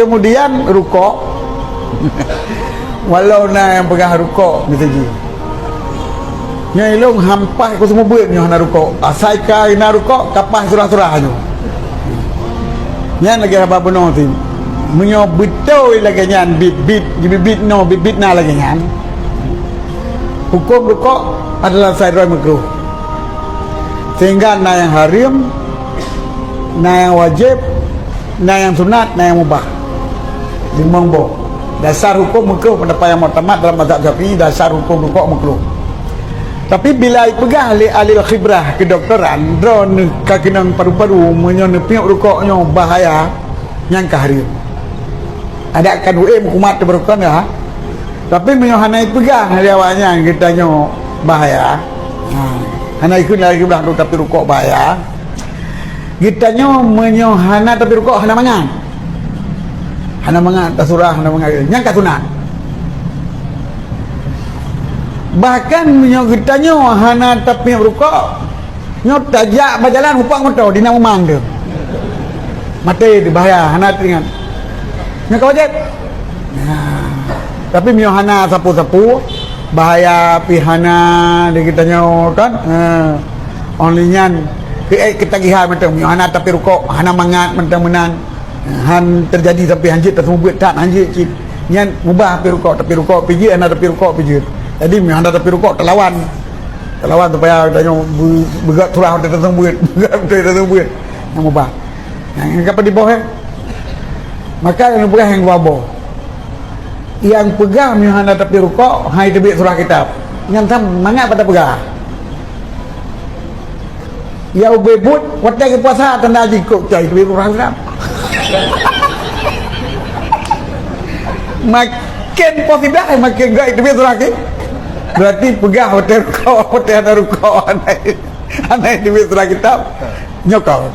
kemudian rukuk. Walau na yang pegang rukuk ni saja. Nya ilung hampas ko semua buat nya na rukuk. Asai ka ina rukuk kapas surah-surah tu. Nya lagi apa benar tu. Menyo betul lagi nyan bibit no bibit na lagi nyan. Hukum rukuk adalah sairoi makruh. Sehingga na yang haram, na yang wajib, na yang sunat, na yang mubah. Limang bo. Dasar hukum makruh pendapat yang muktamad dalam mazhab Syafi'i, dasar hukum rukuk makruh. Tapi bila pegang ahli khibrah kedokteran drone kakinang paru-paru menyon piuk rukuknya bahaya yang kahari. Ada kan hukumat berukun ya. Tapi menyohanai pegang hari awalnya kita nyo bahaya. Hana ikut lagi belah tapi rukuk bahaya. Kita nyo menyohana tapi rukuk hana mangan. Hana mangan tasurah hana mangan yang kasunat. Bahkan menyo kita nyo hana tapi rukuk nyo tajak berjalan upang motor di nama mangga. Mati di bahaya hana teringat. Nyo wajib. Tapi menyo hana sapu-sapu bahaya pihana di kita nyo kan. Only nyan ketagihan macam hana tapi rukuk hana mangat mentang-menang han terjadi tapi hanjit tak semua tak hanjit cip nyan mubah tapi rukuk piji hana tapi rukuk piji jadi hana tapi rukuk terlawan supaya kita nyo bergerak surah tak sembuh tak sembuh yang mubah yang apa di bawah maka yang pegang yang bawah yang pegang hana tapi rukuk hai terbit surah kitab yang sam mangat pada pegang. Ya bebut waktu ke puasa tanda jikuk cai duit orang Islam. Makin positif makin gak duit orang ke. Berarti pegang hotel ada rukuk anai duit orang kitab nyokau.